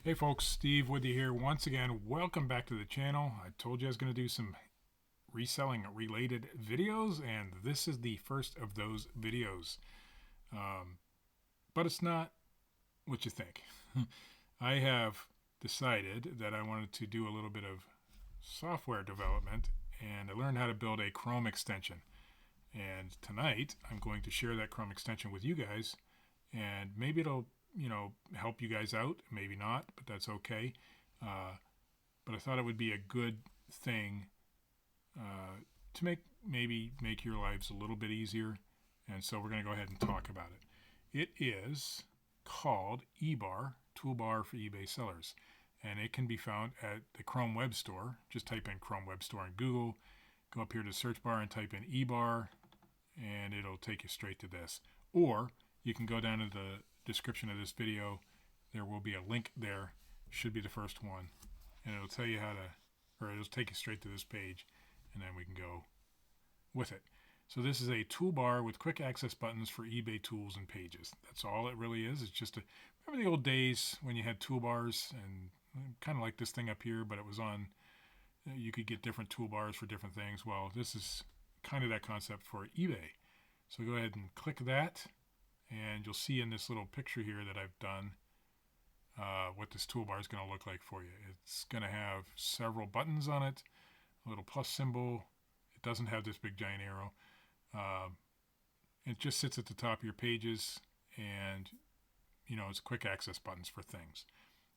Hey folks, Steve with you here once again. Welcome back to the channel. I told you I was going to do some reselling related videos, and this is the first of those videos. But it's not what you think. I have decided that I wanted to do a little bit of software development, and I learned how to build a Chrome extension. And tonight I'm going to share that Chrome extension with you guys, and maybe it'll help you guys out, maybe not, but that's okay. But I thought it would be a good thing to make your lives a little bit easier, and so we're going to go ahead and talk about it. It is called eBar, Toolbar for eBay Sellers, and it can be found at the Chrome Web Store. Just type in Chrome Web Store in Google, go up here to the search bar and type in eBar, and it'll take you straight to this. Or you can go down to the description of this video. There will be a link there, should be the first one, and it'll tell you how to, or it'll take you straight to this page, and then we can go with it. So this is a toolbar with quick access buttons for eBay tools and pages. That's all it really is. It's just remember the old days when you had toolbars, and kind of like this thing up here, but it was on, you could get different toolbars for different things. Well, this is kind of that concept for eBay. So go ahead and click that, and you'll see in this little picture here that I've done what this toolbar is going to look like for you. It's going to have several buttons on it, a little plus symbol. It doesn't have this big giant arrow. It just sits at the top of your pages, and it's quick access buttons for things.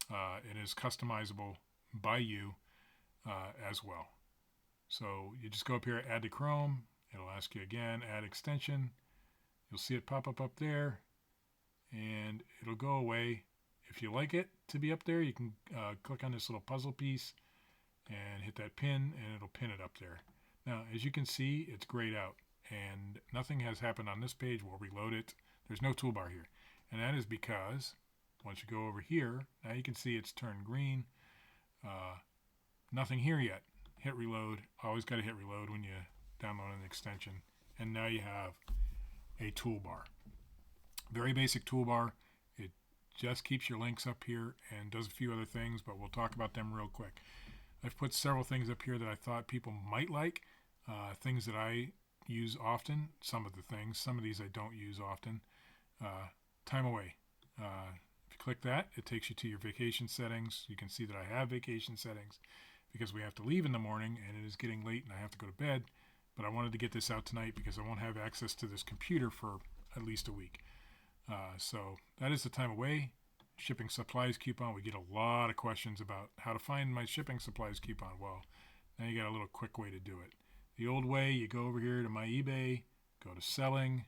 It is customizable by you as well. So you just go up here, add to Chrome. It'll ask you again, add extension. You'll see it pop up there, and it'll go away. If you like it to be up there, you can click on this little puzzle piece and hit that pin, and it'll pin it up there. Now, as you can see, it's grayed out, and nothing has happened on this page. We'll reload it. There's no toolbar here, and that is because once you go over here, now you can see it's turned green. Nothing here yet. Hit reload. Always got to hit reload when you download an extension, and now you have a toolbar. Very basic toolbar. It just keeps your links up here and does a few other things, but we'll talk about them real quick. I've put several things up here that I thought people might like, things that I use often. Some of these I don't use often. Time away. If you click that, it takes you to your vacation settings. You can see that I have vacation settings because we have to leave in the morning and it is getting late and I have to go to bed. But I wanted to get this out tonight because I won't have access to this computer for at least a week. So that is the time away. Shipping supplies coupon. We get a lot of questions about how to find my shipping supplies coupon. Well, now you got a little quick way to do it. The old way, you go over here to my eBay, go to selling,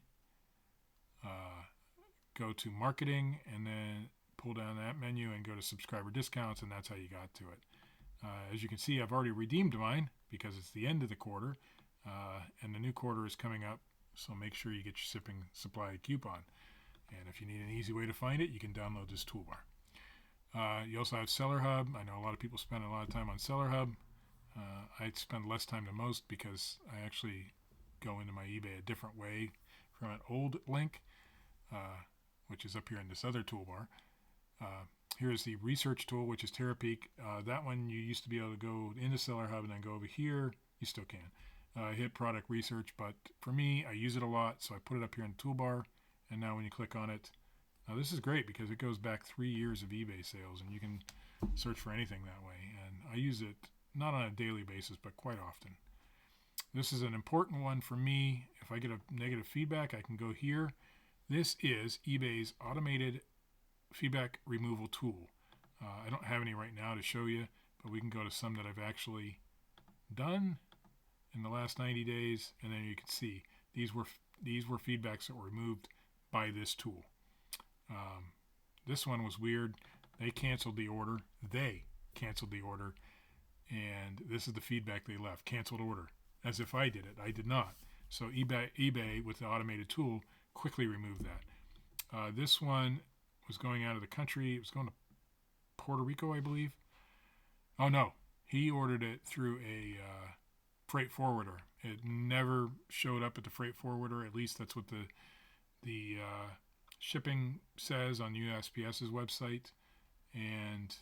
go to marketing, and then pull down that menu and go to subscriber discounts, and that's how you got to it. As you can see, I've already redeemed mine because it's the end of the quarter. And the new quarter is coming up, so make sure you get your shipping supply coupon. And if you need an easy way to find it, you can download this toolbar. You also have Seller Hub. I know a lot of people spend a lot of time on Seller Hub. I spend less time than most because I actually go into my eBay a different way from an old link, which is up here in this other toolbar. Here's the research tool, which is Terapeak. That one you used to be able to go into Seller Hub and then go over here. You still can. Hit product research, but for me, I use it a lot, so I put it up here in the toolbar, and now when you click on it, now this is great because it goes back 3 years of eBay sales, and you can search for anything that way, and I use it not on a daily basis, but quite often. This is an important one for me. If I get a negative feedback, I can go here. This is eBay's automated feedback removal tool. I don't have any right now to show you, but we can go to some that I've actually done in the last 90 days, and then you can see these were feedbacks that were removed by this tool. This one was weird. They canceled the order, and this is the feedback they left: canceled order, as if I did it. I did not. So eBay with the automated tool quickly removed that. This one was going out of the country. It was going to Puerto Rico, I believe. Oh no, he ordered it through a freight forwarder. It never showed up at the freight forwarder. At least that's what the shipping says on USPS's website. and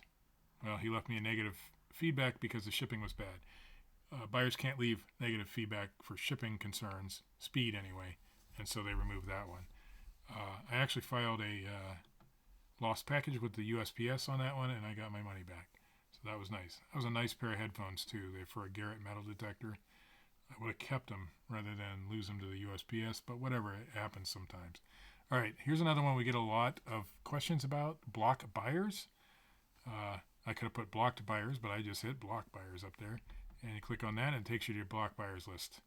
well, he left me a negative feedback because the shipping was bad. Buyers can't leave negative feedback for shipping concerns, speed anyway, and so they removed that one. I actually filed a lost package with the USPS on that one, and I got my money back. So that was nice. That was a nice pair of headphones too. They're for a Garrett metal detector. I would have kept them rather than lose them to the USPS, but whatever, it happens sometimes. All right, here's another one we get a lot of questions about: block buyers. I could have put blocked buyers, but I just hit block buyers up there, and you click on that, and it takes you to your block buyers list.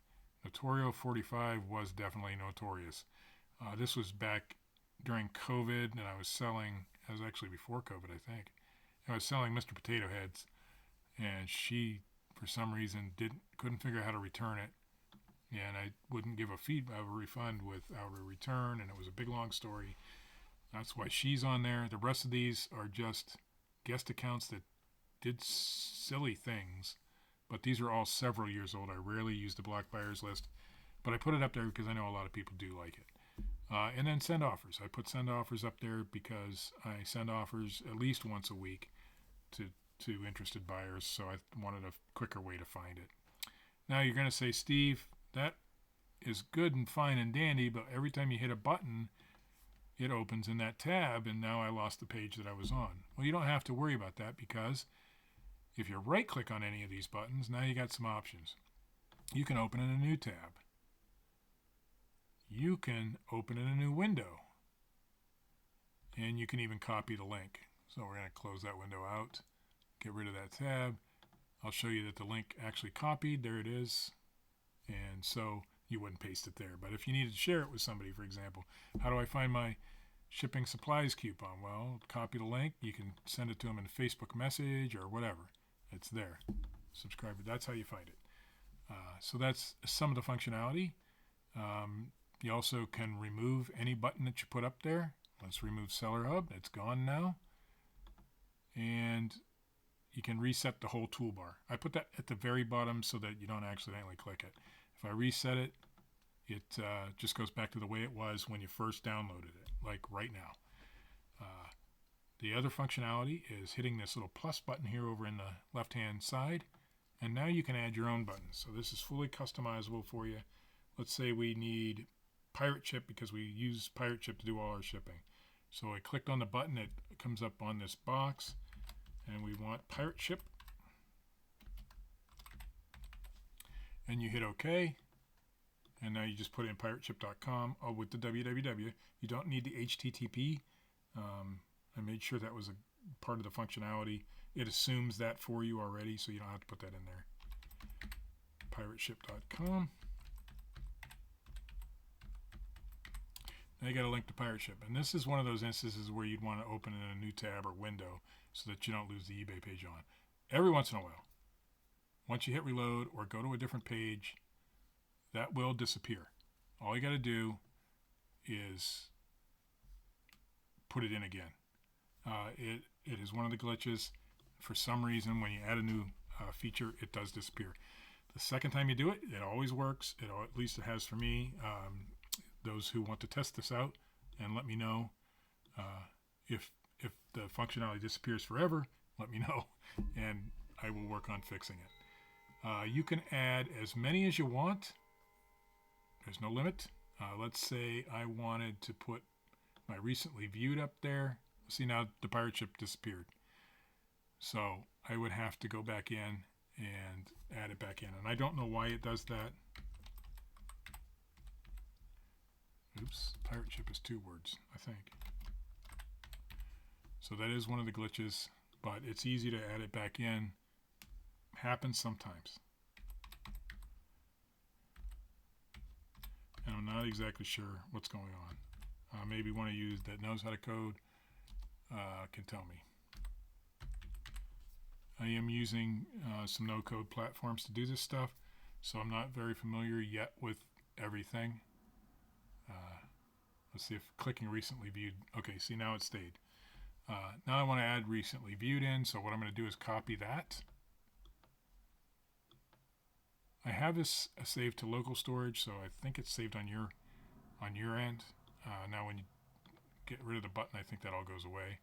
Notorio 45 was definitely notorious. This was back during COVID, and I was selling. It was actually before COVID, I think. I was selling Mr. Potato Heads, and she, for some reason, couldn't figure out how to return it, and I wouldn't give a refund without a return, and it was a big long story. That's why she's on there. The rest of these are just guest accounts that did silly things, but these are all several years old. I rarely use the block buyers list, but I put it up there because I know a lot of people do like it. And then send offers. I put send offers up there because I send offers at least once a week to interested buyers, so I wanted a quicker way to find it. Now you're going to say, Steve, that is good and fine and dandy, but every time you hit a button, it opens in that tab, and now I lost the page that I was on. Well, you don't have to worry about that, because if you right-click on any of these buttons, now you got some options. You can open in a new tab. You can open in a new window. And you can even copy the link. So we're going to close that window out, get rid of that tab. I'll show you that the link actually copied. There it is. And so you wouldn't paste it there. But if you needed to share it with somebody, for example, how do I find my shipping supplies coupon? Well, copy the link. You can send it to them in a Facebook message or whatever. It's there. Subscribe. That's how you find it. So that's some of the functionality. You also can remove any button that you put up there. Let's remove Seller Hub. It's gone now. And you can reset the whole toolbar. I put that at the very bottom so that you don't accidentally click it. If I reset it, it just goes back to the way it was when you first downloaded it, like right now. The other functionality is hitting this little plus button here over in the left-hand side, and now you can add your own buttons. So this is fully customizable for you. Let's say we need Pirate Ship because we use Pirate Ship to do all our shipping. So I clicked on the button, it comes up on this box, and we want Pirate Ship. And you hit OK, and now you just put in pirateship.com with the www. You don't need the HTTP. I made sure that was a part of the functionality. It assumes that for you already, so you don't have to put that in there. Pirateship.com. Now you got a link to Pirate Ship. And this is one of those instances where you'd want to open in a new tab or window so that you don't lose the eBay page on. Every once in a while, once you hit reload or go to a different page, that will disappear. All you got to do is put it in again. It is one of the glitches. For some reason, when you add a new feature, it does disappear. The second time you do it, it always works. At least it has for me. Those who want to test this out and let me know if the functionality disappears forever, let me know, and I will work on fixing it. You can add as many as you want. There's no limit. Let's say I wanted to put my recently viewed up there. See, now the Pirate Ship disappeared. So I would have to go back in and add it back in. And I don't know why it does that. Oops, Pirate Ship is 2 words, I think. So that is one of the glitches, but it's easy to add it back in. Happens sometimes. And I'm not exactly sure what's going on. Maybe one of you that knows how to code can tell me. I am using some no-code platforms to do this stuff, so I'm not very familiar yet with everything. Let's see if clicking recently viewed. Okay, see, now it stayed. Now I want to add recently viewed in, so what I'm going to do is copy that. I have this saved to local storage, so I think it's saved on your end. Now when you get rid of the button, I think that all goes away.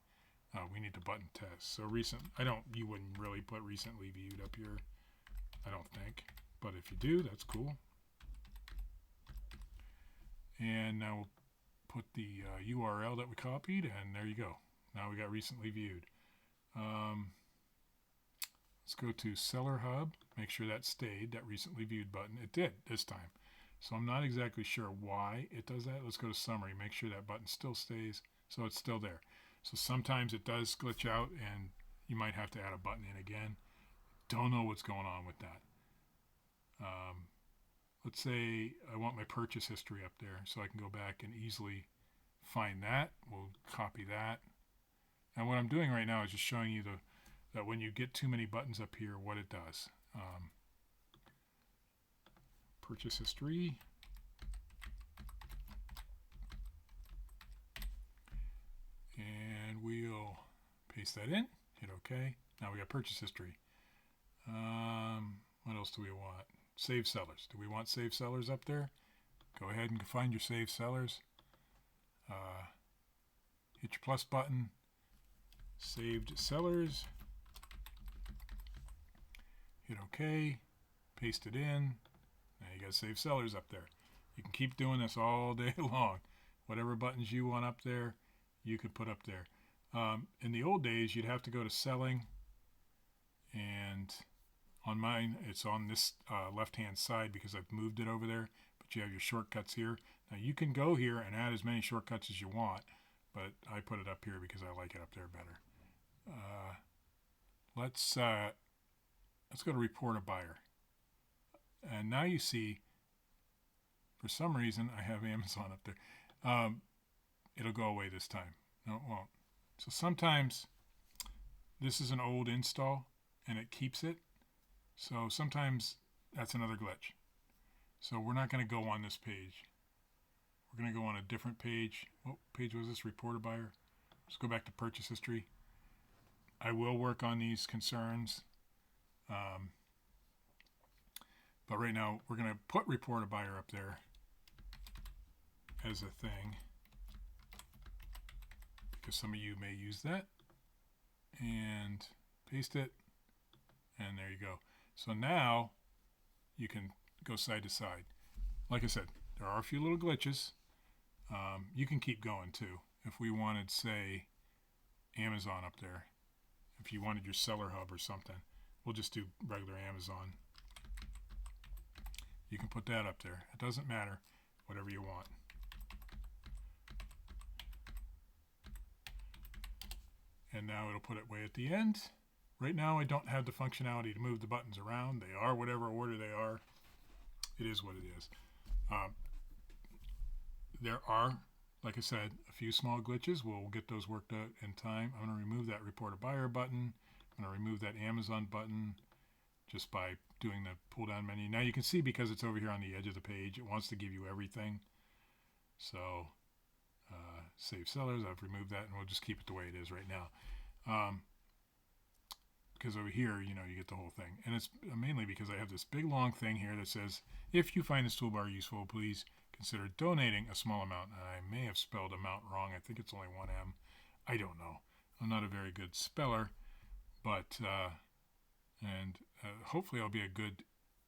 We need to button test. So you wouldn't really put recently viewed up here, I don't think. But if you do, that's cool. And now we'll put the URL that we copied, and there you go. Now we got recently viewed. Let's go to Seller Hub. Make sure that stayed, that recently viewed button. It did this time. So I'm not exactly sure why it does that. Let's go to Summary. Make sure that button still stays, so it's still there. So sometimes it does glitch out, and you might have to add a button in again. Don't know what's going on with that. Let's say I want my purchase history up there so I can go back and easily find that. We'll copy that. And what I'm doing right now is just showing you that when you get too many buttons up here, what it does. Purchase history. And we'll paste that in. Hit OK. Now we got purchase history. What else do we want? Save sellers. Do we want save sellers up there? Go ahead and find your save sellers. Hit your plus button. Saved sellers. Hit OK. Paste it in. Now you got save sellers up there. You can keep doing this all day long. Whatever buttons you want up there, you could put up there. In the old days, you'd have to go to selling, and on mine, it's on this left-hand side because I've moved it over there, but you have your shortcuts here. Now you can go here and add as many shortcuts as you want, but I put it up here because I like it up there better. Let's go to report a buyer. And now you see, for some reason, I have Amazon up there. It'll go away this time. No, it won't. So sometimes this is an old install and it keeps it. So sometimes that's another glitch. So we're not going to go on this page. We're going to go on a different page. What page was this? Report a buyer. Let's go back to purchase history. I will work on these concerns. But right now, we're going to put report a buyer up there as a thing, because some of you may use that. And paste it. And there you go. So now you can go side to side. Like I said, there are a few little glitches. You can keep going too. If we wanted, say, Amazon up there, if you wanted your seller hub or something, we'll just do regular Amazon. You can put that up there. It doesn't matter, whatever you want. And now it'll put it way at the end. Right now I don't have the functionality to move the buttons around. They are whatever order they are. It is what it is. There are, like I said, a few small glitches. We'll get those worked out in time. I'm going to remove that report a buyer button. I'm going to remove that Amazon button just by doing the pull down menu. Now you can see, because it's over here on the edge of the page, it wants to give you everything. So save sellers, I've removed that, and we'll just keep it the way it is right now. Because over here, you get the whole thing. And it's mainly because I have this big long thing here that says, if you find this toolbar useful, please consider donating a small amount. And I may have spelled amount wrong. I think it's only 1M. I don't know. I'm not a very good speller, but hopefully I'll be a good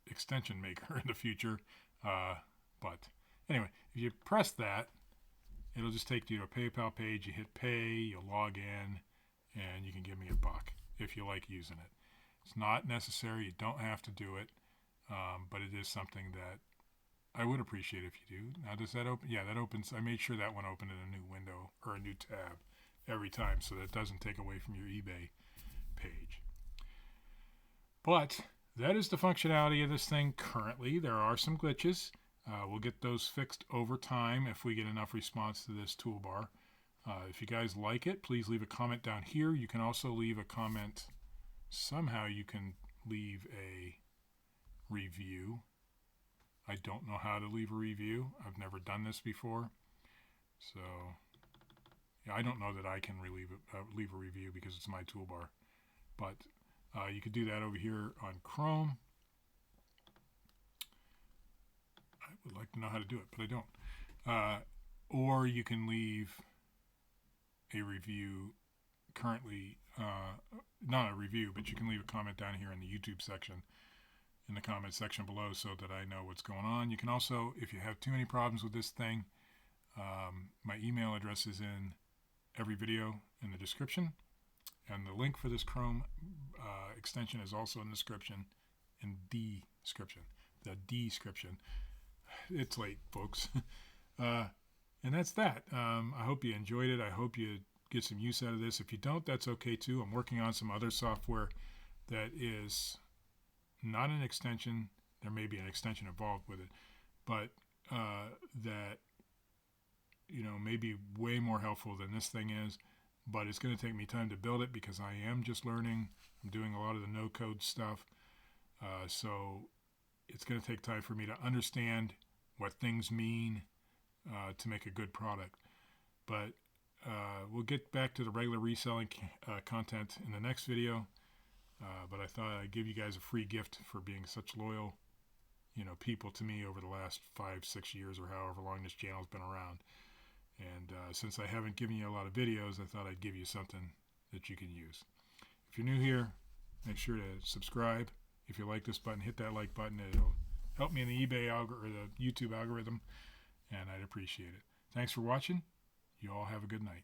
extension maker in the future. But anyway, if you press that, it'll just take you to a PayPal page. You hit pay, you'll log in, and you can give me $1 if you like using it. It's not necessary. You don't have to do it, but it is something that I would appreciate if you do. Now, does that open? Yeah, that opens. I made sure that one opened in a new window or a new tab every time, so that it doesn't take away from your eBay page. But that is the functionality of this thing currently. There are some glitches. We'll get those fixed over time if we get enough response to this toolbar. If you guys like it, please leave a comment down here. You can also leave a comment. Somehow you can leave a review. I don't know how to leave a review. I've never done this before. So yeah, I don't know that I can leave a review because it's my toolbar. But you could do that over here on Chrome. I would like to know how to do it, but I don't. Or you can leave a review currently, not a review, but you can leave a comment down here in the YouTube section, in the comment section below, so that I know what's going on. You can also, if you have too many problems with this thing, my email address is in every video in the description, and the link for this Chrome extension is also in the description, the description. It's late, folks. And that's that. I hope you enjoyed it. I hope you get some use out of this. If you don't, that's okay too. I'm working on some other software that is not an extension. There may be an extension involved with it, but that may be way more helpful than this thing is. But it's going to take me time to build it because I am just learning. I'm doing a lot of the no-code stuff, so it's going to take time for me to understand what things mean to make a good product. But we'll get back to the regular reselling content in the next video. But I thought I'd give you guys a free gift for being such loyal, people to me over the last 5-6 years or however long this channel's been around. And since I haven't given you a lot of videos, I thought I'd give you something that you can use. If you're new here, make sure to subscribe. If you like this button, hit that like button. It'll help me in the eBay algorithm, or the YouTube algorithm, and I'd appreciate it. Thanks for watching. You all have a good night.